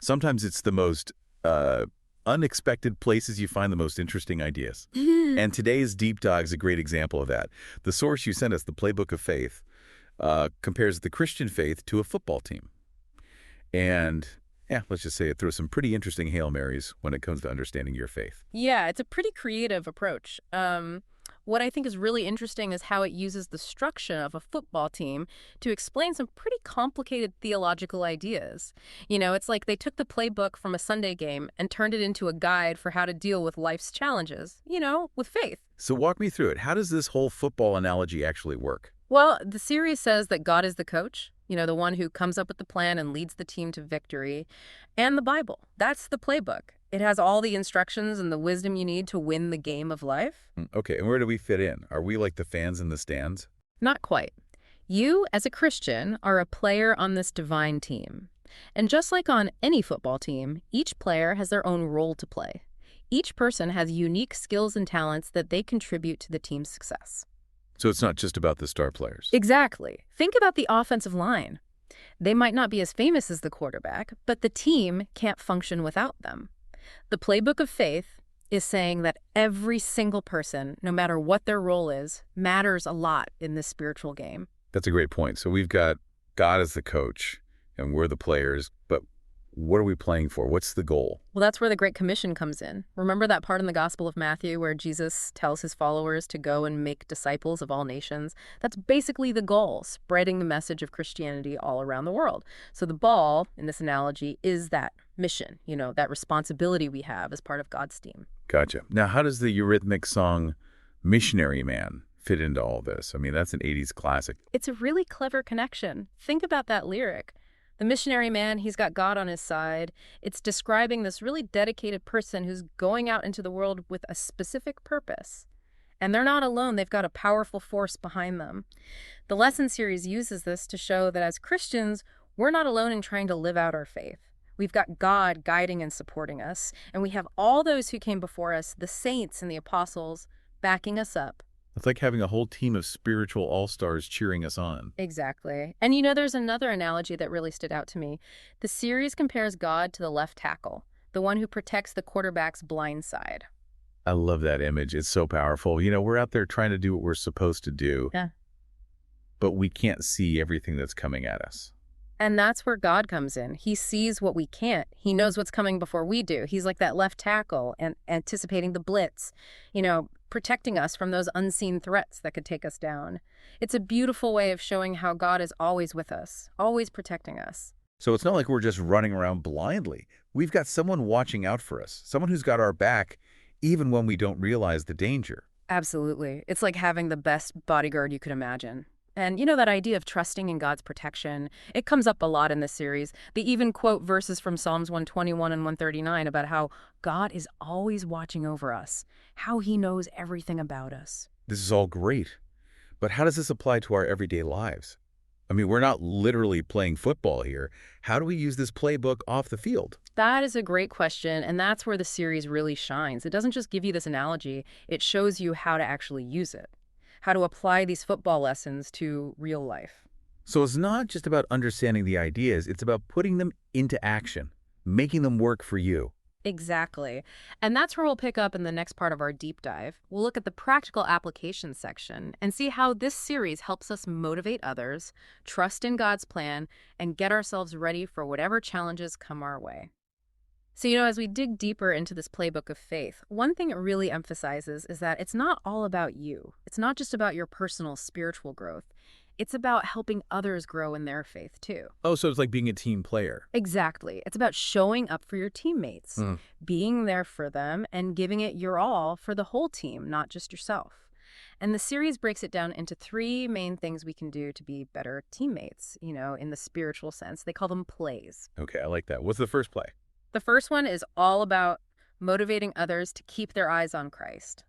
Sometimes it's the most unexpected places you find the most interesting ideas. And today's Deep Dive is a great example of that. The source you sent us, the Playbook of Faith, compares the Christian faith to a football team. And yeah, let's just say it throws some pretty interesting Hail Marys when it comes to understanding your faith. Yeah, it's a pretty creative approach. What I think is really interesting is how it uses the structure of a football team to explain some pretty complicated theological ideas. It's like they took the playbook from a Sunday game and turned it into a guide for how to deal with life's challenges, with faith. So walk me through it. How does this whole football analogy actually work? Well, the series says that God is the coach, the one who comes up with the plan and leads the team to victory. And the Bible, that's the playbook. It has all the instructions and the wisdom you need to win the game of life. Okay, and where do we fit in? Are we like the fans in the stands? Not quite. You, as a Christian, are a player on this divine team. And just like on any football team, each player has their own role to play. Each person has unique skills and talents that they contribute to the team's success. So it's not just about the star players. Exactly. Think about the offensive line. They might not be as famous as the quarterback, but the team can't function without them. The Playbook of Faith is saying that every single person, no matter what their role is, matters a lot in this spiritual game. That's a great point. So we've got God as the coach, and we're the players, but what are we playing for? What's the goal? Well, that's where the Great Commission comes in. Remember that part in the Gospel of Matthew where Jesus tells his followers to go and make disciples of all nations? That's basically the goal, spreading the message of Christianity all around the world. So the ball, in this analogy, is that mission, that responsibility we have as part of God's team. Gotcha. Now, how does the Eurythmics song Missionary Man fit into all this? I mean, that's an 80s classic. It's a really clever connection. Think about that lyric. The missionary man, he's got God on his side. It's describing this really dedicated person who's going out into the world with a specific purpose. And they're not alone. They've got a powerful force behind them. The lesson series uses this to show that as Christians, we're not alone in trying to live out our faith. We've got God guiding and supporting us, and we have all those who came before us, the saints and the apostles, backing us up. It's like having a whole team of spiritual all-stars cheering us on. Exactly. And there's another analogy that really stood out to me. The series compares God to the left tackle, the one who protects the quarterback's blind side. I love that image. It's so powerful. We're out there trying to do what we're supposed to do, but we can't see everything that's coming at us. And that's where God comes in. He sees what we can't. He knows what's coming before we do. He's like that left tackle and anticipating the blitz, protecting us from those unseen threats that could take us down. It's a beautiful way of showing how God is always with us, always protecting us. So it's not like we're just running around blindly. We've got someone watching out for us, someone who's got our back, even when we don't realize the danger. Absolutely. It's like having the best bodyguard you could imagine. And that idea of trusting in God's protection, it comes up a lot in this series. They even quote verses from Psalms 121 and 139 about how God is always watching over us, how he knows everything about us. This is all great, but how does this apply to our everyday lives? I mean, we're not literally playing football here. How do we use this playbook off the field? That is a great question, and that's where the series really shines. It doesn't just give you this analogy, it shows you how to actually use it. How to apply these football lessons to real life. So it's not just about understanding the ideas, it's about putting them into action, making them work for you. Exactly. And that's where we'll pick up in the next part of our deep dive. We'll look at the practical application section and see how this series helps us motivate others, trust in God's plan, and get ourselves ready for whatever challenges come our way. So, as we dig deeper into this Playbook of Faith, one thing it really emphasizes is that it's not all about you. It's not just about your personal spiritual growth. It's about helping others grow in their faith, too. Oh, so it's like being a team player. Exactly. It's about showing up for your teammates, being there for them, and giving it your all for the whole team, not just yourself. And the series breaks it down into three main things we can do to be better teammates, in the spiritual sense. They call them plays. Okay, I like that. What's the first play? The first one is all about motivating others to keep their eyes on Christ.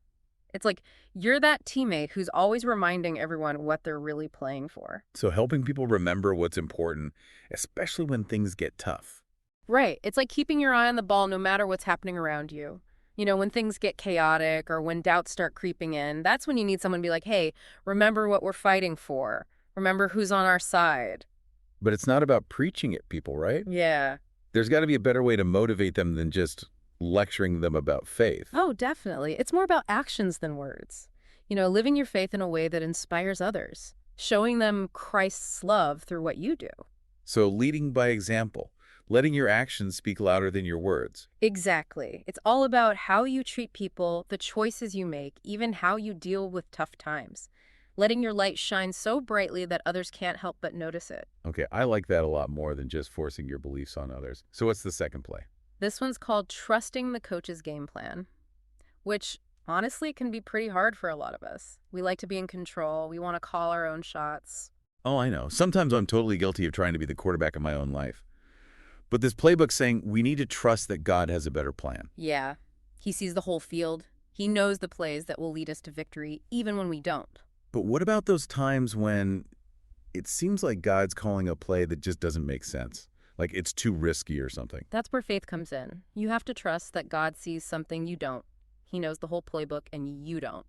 It's like you're that teammate who's always reminding everyone what they're really playing for. So helping people remember what's important, especially when things get tough. Right. It's like keeping your eye on the ball no matter what's happening around you. When things get chaotic or when doubts start creeping in, that's when you need someone to be like, hey, remember what we're fighting for. Remember who's on our side. But it's not about preaching at people, right? Yeah. There's got to be a better way to motivate them than just lecturing them about faith. Oh, definitely. It's more about actions than words. Living your faith in a way that inspires others, showing them Christ's love through what you do. So leading by example, letting your actions speak louder than your words. Exactly. It's all about how you treat people, the choices you make, even how you deal with tough times. Letting your light shine so brightly that others can't help but notice it. Okay, I like that a lot more than just forcing your beliefs on others. So what's the second play? This one's called Trusting the Coach's Game Plan, which honestly can be pretty hard for a lot of us. We like to be in control. We want to call our own shots. Oh, I know. Sometimes I'm totally guilty of trying to be the quarterback of my own life. But this playbook's saying we need to trust that God has a better plan. Yeah, he sees the whole field. He knows the plays that will lead us to victory, even when we don't. But what about those times when it seems like God's calling a play that just doesn't make sense? Like it's too risky or something. That's where faith comes in. You have to trust that God sees something you don't. He knows the whole playbook and you don't.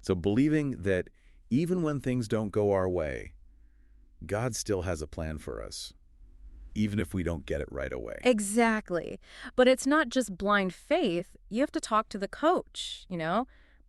So believing that even when things don't go our way, God still has a plan for us, even if we don't get it right away. Exactly. But it's not just blind faith. You have to talk to the coach,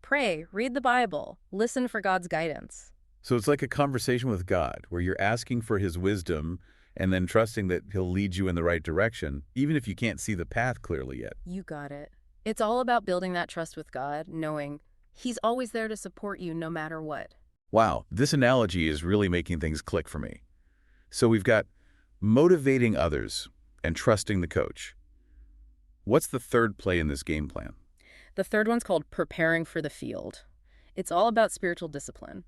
Pray, read the Bible, listen for God's guidance. So it's like a conversation with God where you're asking for his wisdom and then trusting that he'll lead you in the right direction, even if you can't see the path clearly yet. You got it. It's all about building that trust with God, knowing he's always there to support you no matter what. Wow, this analogy is really making things click for me. So we've got motivating others and trusting the coach. What's the third play in this game plan? The third one's called Preparing for the Field. It's all about spiritual discipline,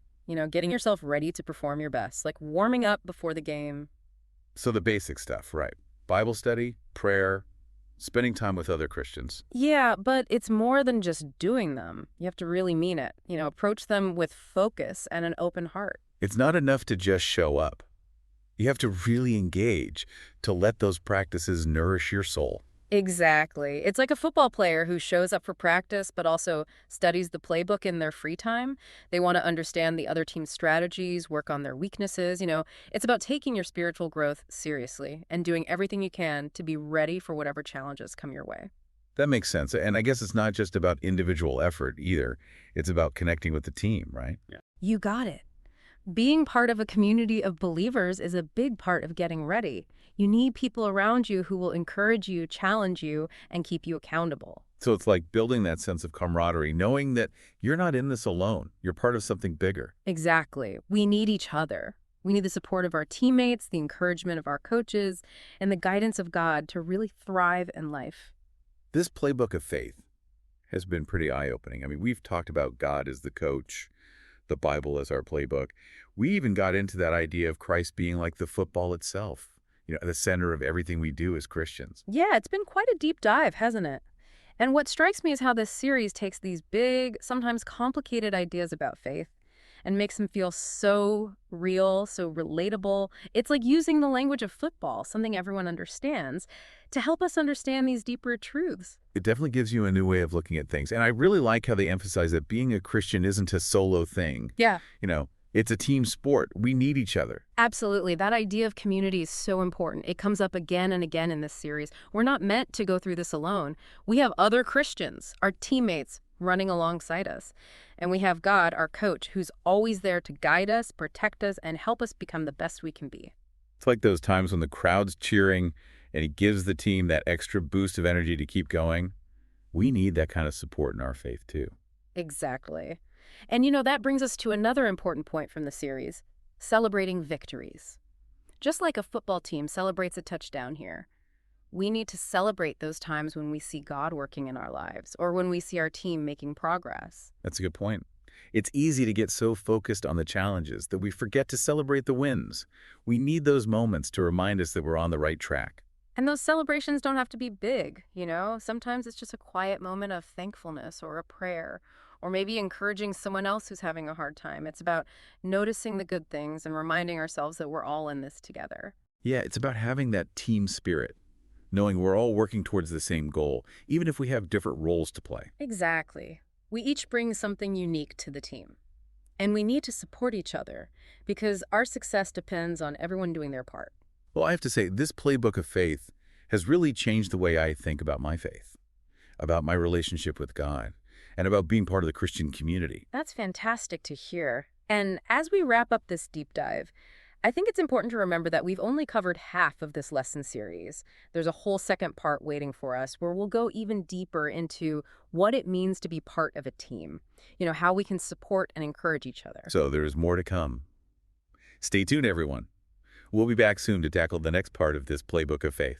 getting yourself ready to perform your best, like warming up before the game. So the basic stuff, right? Bible study, prayer, spending time with other Christians. Yeah, but it's more than just doing them. You have to really mean it. Approach them with focus and an open heart. It's not enough to just show up. You have to really engage to let those practices nourish your soul. Exactly. It's like a football player who shows up for practice but also studies the playbook in their free time. They want to understand the other team's strategies, work on their weaknesses. It's about taking your spiritual growth seriously and doing everything you can to be ready for whatever challenges come your way. That makes sense. And I guess it's not just about individual effort either. It's about connecting with the team, right? Yeah. You got it. Being part of a community of believers is a big part of getting ready. You need people around you who will encourage you, challenge you, and keep you accountable. So it's like building that sense of camaraderie, knowing that you're not in this alone. You're part of something bigger. Exactly. We need each other. We need the support of our teammates, the encouragement of our coaches, and the guidance of God to really thrive in life. This playbook of faith has been pretty eye-opening. I mean, we've talked about God as the coach, the Bible as our playbook. We even got into that idea of Christ being like the football itself, at the center of everything we do as Christians. Yeah, it's been quite a deep dive, hasn't it? And what strikes me is how this series takes these big, sometimes complicated ideas about faith and makes them feel so real, so relatable. It's like using the language of football, something everyone understands, to help us understand these deeper truths. It definitely gives you a new way of looking at things. And I really like how they emphasize that being a Christian isn't a solo thing. Yeah. It's a team sport. We need each other. Absolutely. That idea of community is so important. It comes up again and again in this series. We're not meant to go through this alone. We have other Christians, our teammates, running alongside us. And we have God, our coach, who's always there to guide us, protect us, and help us become the best we can be. It's like those times when the crowd's cheering and he gives the team that extra boost of energy to keep going. We need that kind of support in our faith, too. Exactly. And that brings us to another important point from the series, celebrating victories. Just like a football team celebrates a touchdown here, we need to celebrate those times when we see God working in our lives or when we see our team making progress. That's a good point. It's easy to get so focused on the challenges that we forget to celebrate the wins. We need those moments to remind us that we're on the right track. And those celebrations don't have to be big, Sometimes it's just a quiet moment of thankfulness or a prayer, or maybe encouraging someone else who's having a hard time. It's about noticing the good things and reminding ourselves that we're all in this together. Yeah, it's about having that team spirit, knowing we're all working towards the same goal, even if we have different roles to play. Exactly. We each bring something unique to the team. And we need to support each other because our success depends on everyone doing their part. Well, I have to say, this playbook of faith has really changed the way I think about my faith, about my relationship with God, and about being part of the Christian community. That's fantastic to hear. And as we wrap up this deep dive, I think it's important to remember that we've only covered half of this lesson series. There's a whole second part waiting for us where we'll go even deeper into what it means to be part of a team. How we can support and encourage each other. So there's more to come. Stay tuned, everyone. We'll be back soon to tackle the next part of this Playbook of Faith.